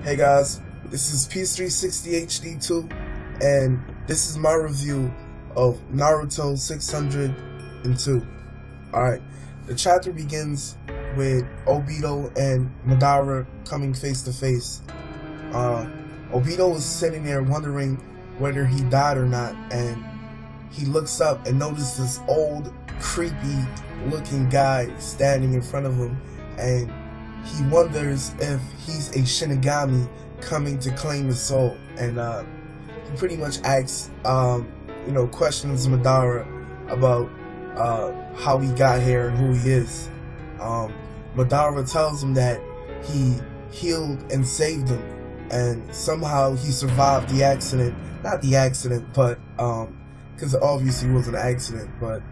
Hey guys, this is P360HD2, and this is my review of Naruto 602. Alright, the chapter begins with Obito and Madara coming face to face. Obito is sitting there wondering whether he died or not, and he looks up and notices this old, creepy looking guy standing in front of him, and he wonders if he's a Shinigami coming to claim his soul. And he pretty much asks, questions Madara about how he got here and who he is. Madara tells him that he healed and saved him, and somehow he survived the accident. Not the accident, but because it obviously was an accident, but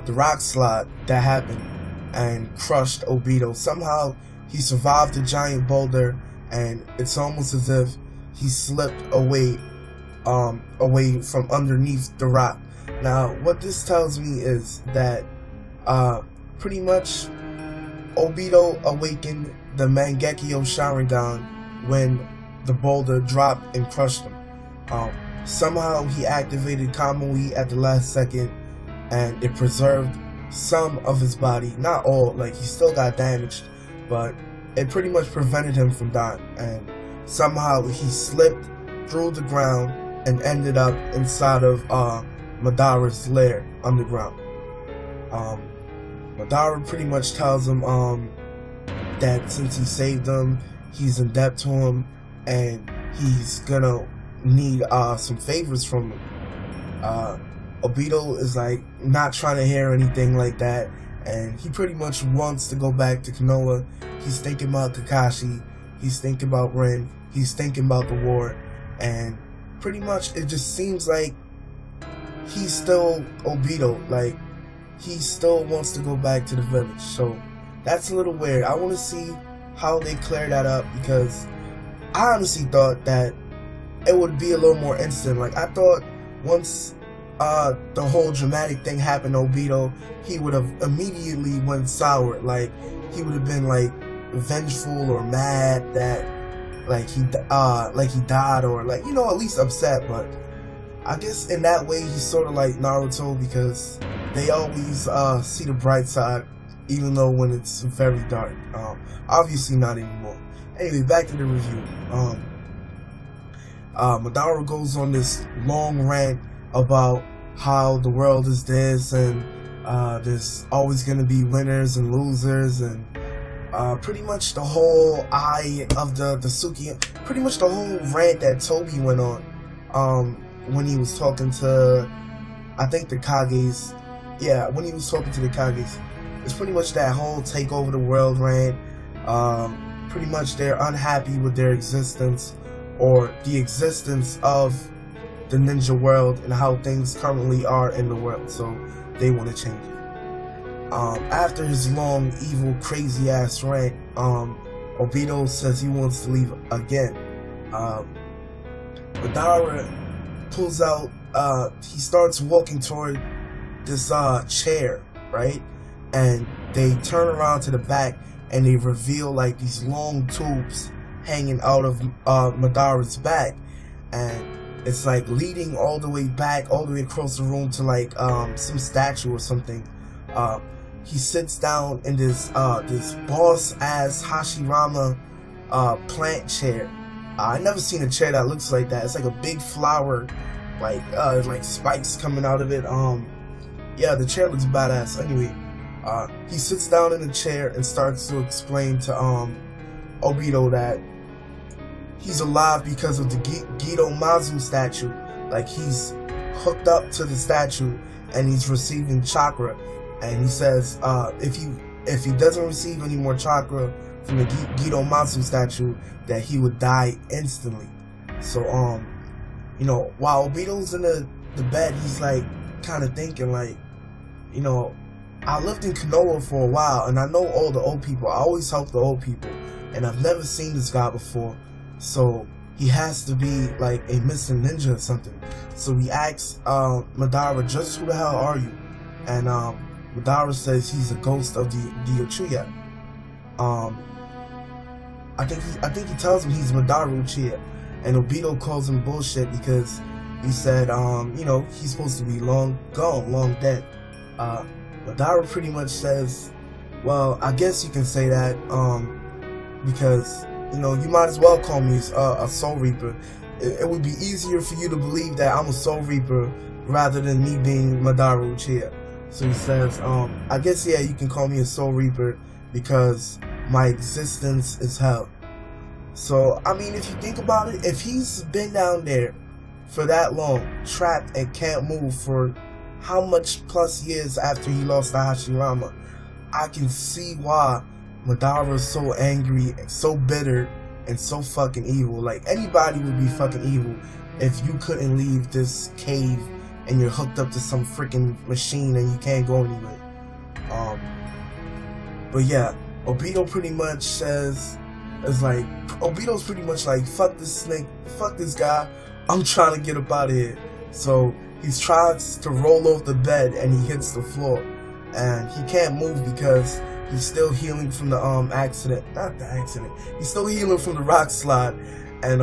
the rock slide that happened and crushed Obito. Somehow he survived the giant boulder, and it's almost as if he slipped away from underneath the rock. Now, what this tells me is that pretty much Obito awakened the Mangekyo Sharingan when the boulder dropped and crushed him. Somehow he activated Kamui at the last second, and it preserved some of his body, not all. Like, he still got damaged, but it pretty much prevented him from dying. And somehow he slipped through the ground and ended up inside of Madara's lair underground. Madara pretty much tells him that since he saved him, he's in debt to him, and he's gonna need some favors from him. Obito is like not trying to hear anything like that, and he pretty much wants to go back to Konoha. He's thinking about Kakashi, he's thinking about Rin, he's thinking about the war, and pretty much it just seems like he's still Obito. Like, he still wants to go back to the village. So that's a little weird. I want to see how they clear that up, because I honestly thought that it would be a little more instant. Like, I thought once the whole dramatic thing happened to Obito, he would have immediately went sour. Like, he would have been like vengeful or mad that he died, or like, at least upset. But I guess in that way he's sort of like Naruto, because they always see the bright side, even though when it's very dark. Obviously not anymore. Anyway, back to the review. Madara goes on this long rant about how the world is this, and there's always going to be winners and losers, and pretty much the whole eye of the Suki, pretty much the whole rant that Toby went on when he was talking to, I think, the Kages. Yeah, when he was talking to the Kages. It's pretty much that whole take over the world rant. Pretty much they're unhappy with their existence, or the existence of the ninja world and how things currently are in the world, so they want to change it. After his long, evil, crazy ass rant, Obito says he wants to leave again. Madara pulls out, he starts walking toward this chair, right? And they turn around to the back, and they reveal like these long tubes hanging out of Madara's back, and it's like leading all the way back, all the way across the room to like some statue or something. He sits down in this this boss ass Hashirama plant chair. I never seen a chair that looks like that. It's like a big flower, like spikes coming out of it. Yeah, the chair looks badass. Anyway, he sits down in the chair and starts to explain to Obito that he's alive because of the Gido Mazu statue. Like, he's hooked up to the statue and he's receiving chakra. And he says if he doesn't receive any more chakra from the Gido Mazu statue, that he would die instantly. So while Obito's in the bed, he's like kind of thinking like, I lived in Konoha for a while, and I know all the old people. I always help the old people, and I've never seen this guy before. So he has to be like a missing ninja or something. So he asks Madara, just who the hell are you? And Madara says he's a ghost of the Uchiha. I think he tells him he's Madara Uchiha, and Obito calls him bullshit because he said, you know, he's supposed to be long gone, long dead. Madara pretty much says, well, I guess you can say that, because, you know, you might as well call me a Soul Reaper. It would be easier for you to believe that I'm a Soul Reaper rather than me being Madara Uchiha. So he says, I guess, yeah, you can call me a Soul Reaper because my existence is hell. So, I mean, if you think about it, if he's been down there for that long, trapped and can't move for how much plus years after he lost the Hashirama, I can see why Madara is so angry, so bitter, and so fucking evil. Like, anybody would be fucking evil if you couldn't leave this cave and you're hooked up to some freaking machine and you can't go anywhere. But yeah, Obito pretty much says, Obito's pretty much like, fuck this snake, fuck this guy, I'm trying to get up out of here. So he tries to roll off the bed and he hits the floor, and he can't move because he's still healing from the accident. Not the accident. He's still healing from the rock slide. And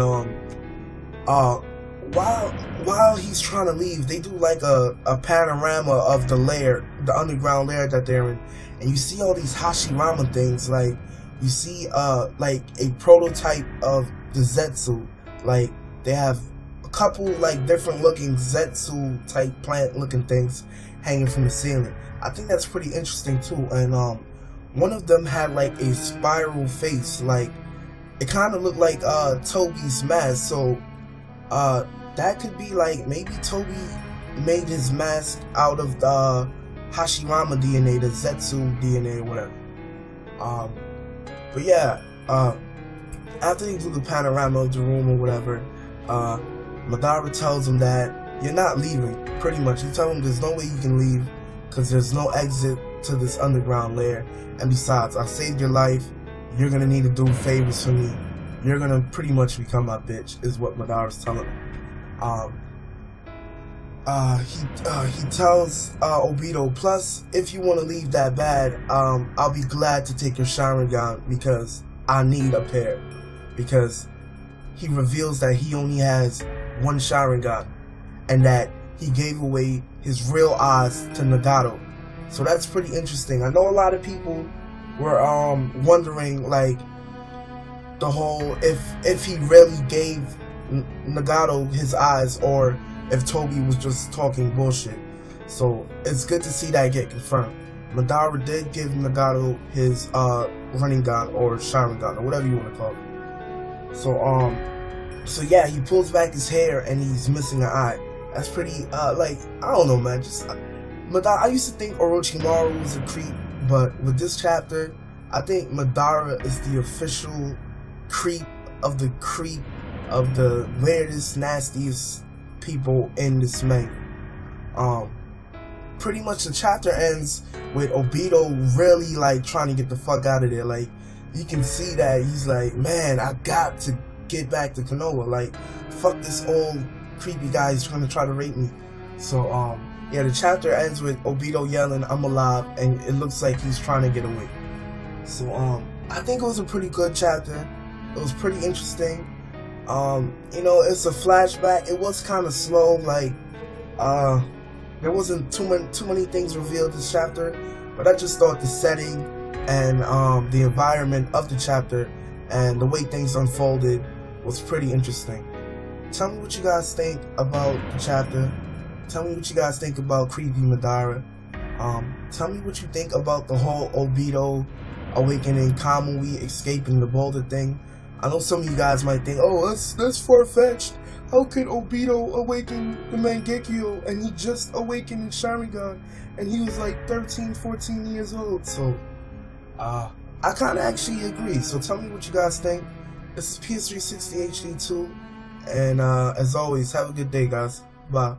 while he's trying to leave, they do like a panorama of the lair, the underground lair that they're in, and you see all these Hashirama things. Like, you see like a prototype of the Zetsu. Like, they have a couple like different looking Zetsu type plant looking things hanging from the ceiling. I think that's pretty interesting too. And one of them had like a spiral face, like it kind of looked like Toby's mask. So that could be like, maybe Toby made his mask out of the Hashirama DNA, the Zetsu DNA or whatever. But yeah, after they do the panorama of the room or whatever, Madara tells him that you're not leaving, pretty much. He tells him there's no way you can leave because there's no exit to this underground lair. And besides, I saved your life. You're gonna need to do favors for me. You're gonna pretty much become my bitch, is what Madara's telling him. He tells Obito, plus, if you want to leave that bad, I'll be glad to take your Sharingan because I need a pair. Because he reveals that he only has one Sharingan, and that he gave away his real eyes to Nagato. So that's pretty interesting. I know a lot of people were wondering, like, the whole, if he really gave Nagato his eyes, or if Toby was just talking bullshit. So it's good to see that get confirmed. Madara did give Nagato his running gun or Sharingan or whatever you want to call it. So yeah, he pulls back his hair and he's missing an eye. That's pretty like, I don't know, man. Just Madara. I used to think Orochimaru was a creep, but with this chapter, I think Madara is the official creep of the weirdest, nastiest people in this manga. Pretty much the chapter ends with Obito really like trying to get the fuck out of there. Like, you can see that he's like, man, I got to get back to Konoha. Like, fuck this old creepy guy, he's trying to try to rape me. So yeah, the chapter ends with Obito yelling, I'm alive, and it looks like he's trying to get away. So I think it was a pretty good chapter. It was pretty interesting. You know, it's a flashback. It was kind of slow, like there wasn't too many things revealed this chapter, but I just thought the setting and the environment of the chapter and the way things unfolded was pretty interesting. Tell me what you guys think about the chapter. Tell me what you guys think about creepy Madara. Tell me what you think about the whole Obito awakening, Kamui escaping the boulder thing. I know some of you guys might think, oh, that's far-fetched. How could Obito awaken the Mangekyo and he just awakened in Sharingan and he was like 13, 14 years old? So, I kind of actually agree. So tell me what you guys think. This is PS360 HD2, and as always, have a good day, guys. Bye.